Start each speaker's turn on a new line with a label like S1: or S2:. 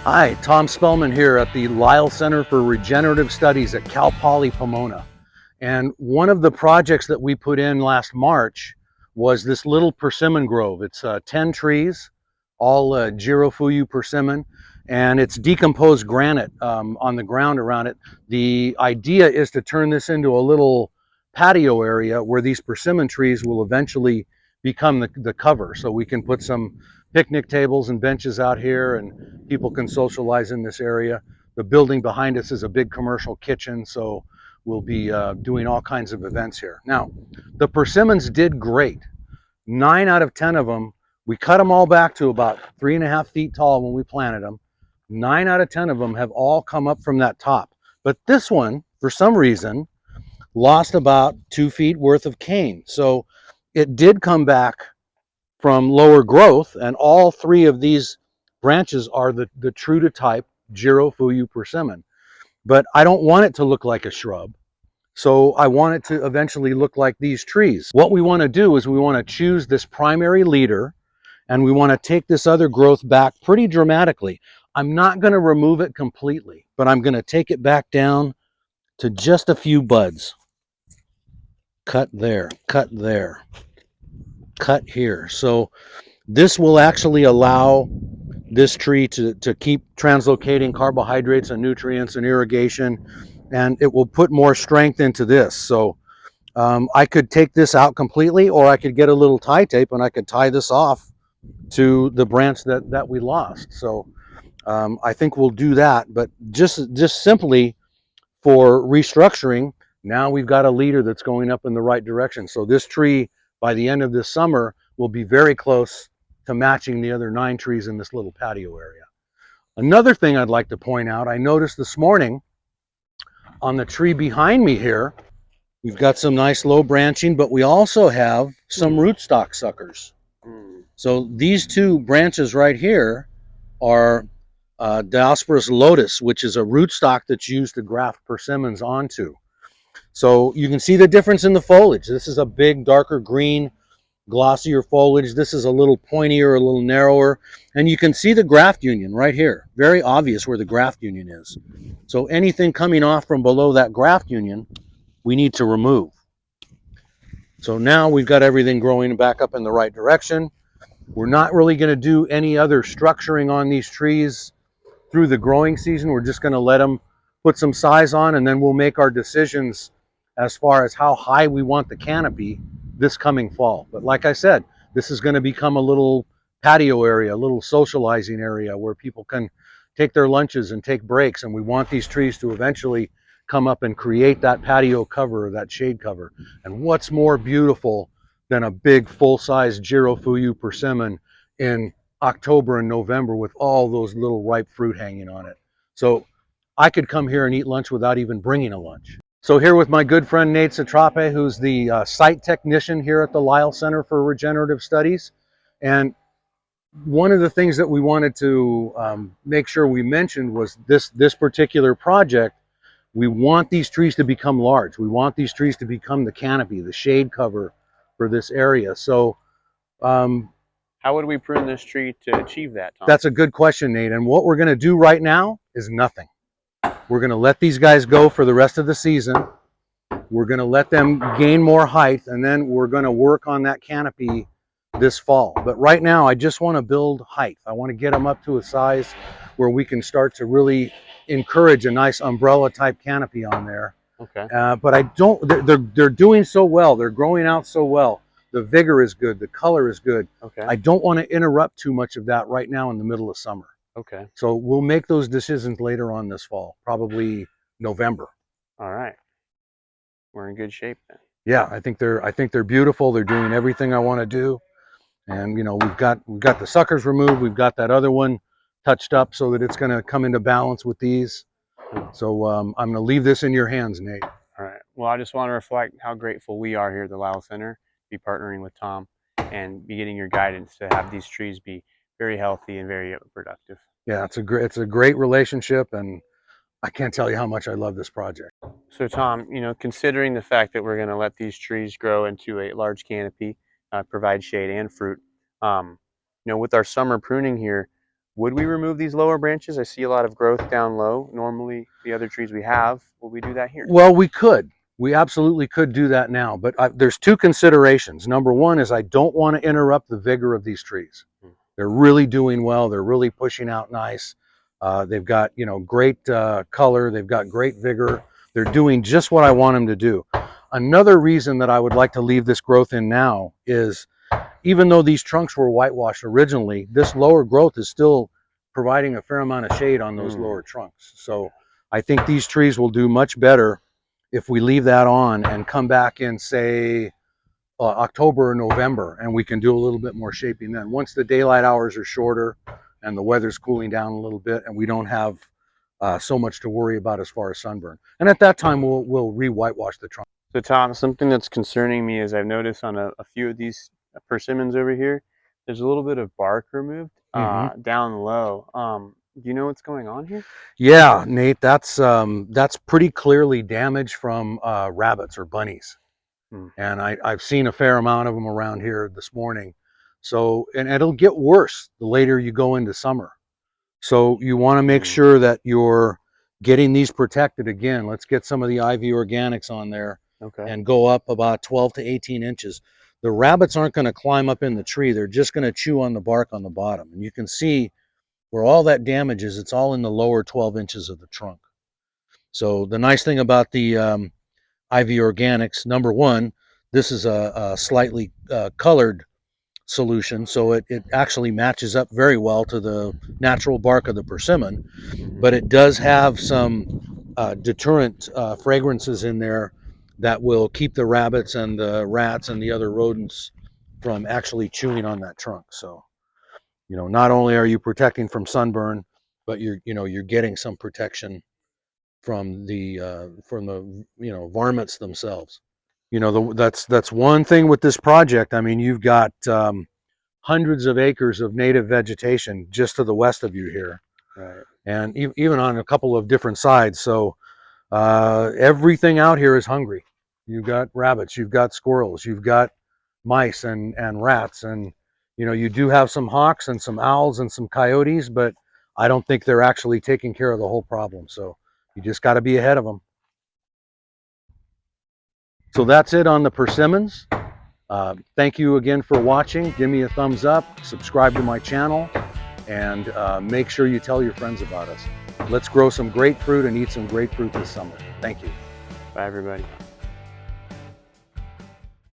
S1: Hi, Tom Spellman here at the Lyle Center for Regenerative Studies at Cal Poly Pomona. And one of the projects that we put in last March was this little persimmon grove. It's 10 trees, all Jiro-Fuyu persimmon, and it's decomposed granite on the ground around it. The idea is to turn this into a little patio area where these persimmon trees will eventually become the cover. So we can put some picnic tables and benches out here and people can socialize in this area. The building behind us is a big commercial kitchen, so we'll be doing all kinds of events here. Now, the persimmons did great. 9 out of 10 of them, we cut them all back to about 3.5 feet tall when we planted them. 9 out of 10 of them have all come up from that top. But this one, for some reason, lost about 2 feet worth of cane. So it did come back from lower growth, and all 3 of these branches are the true to type Jiro-Fuyu persimmon. But I don't want it to look like a shrub, so I want it to eventually look like these trees. What we want to do is we want to choose this primary leader, and we want to take this other growth back pretty dramatically. I'm not going to remove it completely, but I'm going to take it back down to just a few buds. Cut there, cut there, cut here. So this will actually allow this tree to keep translocating carbohydrates and nutrients and irrigation, and it will put more strength into this. So I could take this out completely, or I could get a little tie tape and I could tie this off to the branch that we lost. So I think we'll do that, but just simply for restructuring, now we've got a leader that's going up in the right direction. So this tree, by the end of this summer, will be very close to matching the other 9 trees in this little patio area. Another thing I'd like to point out, I noticed this morning on the tree behind me here, we've got some nice low branching, but we also have some rootstock suckers. So these 2 branches right here are Diosporus lotus, which is a rootstock that's used to graft persimmons onto. So you can see the difference in the foliage. This is a big, darker green, glossier foliage. This is a little pointier, a little narrower, and you can see the graft union right here. Very obvious where the graft union is. So anything coming off from below that graft union, we need to remove. So now we've got everything growing back up in the right direction. We're not really going to do any other structuring on these trees through the growing season. We're just going to let them put some size on, and then we'll make our decisions as far as how high we want the canopy this coming fall. But like I said, this is going to become a little patio area, a little socializing area where people can take their lunches and take breaks, and we want these trees to eventually come up and create that patio cover or that shade cover. And what's more beautiful than a big full-size Jiro-Fuyu persimmon in October and November with all those little ripe fruit hanging on it. So I could come here and eat lunch without even bringing a lunch. So here with my good friend Nate Satrape, who's the site technician here at the Lyle Center for Regenerative Studies. And one of the things that we wanted to make sure we mentioned was this particular project. We want these trees to become large. We want these trees to become the canopy, the shade cover for this area. So
S2: how would we prune this tree to achieve that, Tom?
S1: That's a good question, Nate. And what we're going to do right now is nothing. We're going to let these guys go for the rest of the season. We're going to let them gain more height, and then we're going to work on that canopy this fall. But right now, I just want to build height. I want to get them up to a size where we can start to really encourage a nice umbrella type canopy on there.
S2: Okay.
S1: But I don't, they're doing so well. They're growing out so well. The vigor is good. The color is good.
S2: Okay.
S1: I don't want to interrupt too much of that right now in the middle of summer.
S2: Okay.
S1: So we'll make those decisions later on this fall, probably November.
S2: All right. We're in good shape then.
S1: Yeah, I think they're beautiful. They're doing everything I want to do. And you know, we've got the suckers removed. We've got that other one touched up so that it's going to come into balance with these. So I'm going to leave this in your hands, Nate.
S2: All right. Well, I just want to reflect how grateful we are here at the Lyle Center to be partnering with Tom and be getting your guidance to have these trees be very healthy and very productive.
S1: Yeah, it's a great relationship, and I can't tell you how much I love this project.
S2: So Tom, you know, considering the fact that we're going to let these trees grow into a large canopy, provide shade and fruit, you know, with our summer pruning here, Would we remove these lower branches? I see a lot of growth down low. Normally, the other trees we have, will we do that here?
S1: Well, we could. We absolutely could do that now, but there's two considerations. Number one is I don't want to interrupt the vigor of these trees. They're really doing well. They're really pushing out nice. They've got, you know, great color. They've got great vigor. They're doing just what I want them to do. Another reason that I would like to leave this growth in now is, even though these trunks were whitewashed originally, this lower growth is still providing a fair amount of shade on those lower trunks. So I think these trees will do much better if we leave that on and come back in, say, October or November, and we can do a little bit more shaping then. Once the daylight hours are shorter and the weather's cooling down a little bit and we don't have so much to worry about as far as sunburn. And at that time, we'll re-whitewash the trunk.
S2: So Tom, something that's concerning me is I've noticed on a few of these persimmons over here, there's a little bit of bark removed down low. Do you know what's going on here?
S1: Yeah, Nate, that's pretty clearly damage from rabbits or bunnies. And I've seen a fair amount of them around here this morning. So, and it'll get worse the later you go into summer. So you want to make sure that you're getting these protected. Again, let's get some of the IV organics on there and go up about 12 to 18 inches. The rabbits aren't going to climb up in the tree. They're just going to chew on the bark on the bottom. And you can see where all that damage is. It's all in the lower 12 inches of the trunk. So the nice thing about the IV organics, number one, this is a slightly colored solution, so it actually matches up very well to the natural bark of the persimmon, but it does have some deterrent fragrances in there that will keep the rabbits and the rats and the other rodents from actually chewing on that trunk. So, you know, not only are you protecting from sunburn, but you're getting some protection from the varmints themselves. You know, that's one thing with this project. I mean, you've got hundreds of acres of native vegetation just to the west of you here,
S2: right?
S1: And even on a couple of different sides. So everything out here is hungry. You've got rabbits, you've got squirrels, you've got mice and rats, and you know, you do have some hawks and some owls and some coyotes, but I don't think they're actually taking care of the whole problem. So you just got to be ahead of them. So that's it on the persimmons. Thank you again for watching. Give me a thumbs up, subscribe to my channel, and make sure you tell your friends about us. Let's grow some grapefruit and eat some grapefruit this summer. Thank you.
S2: Bye, everybody.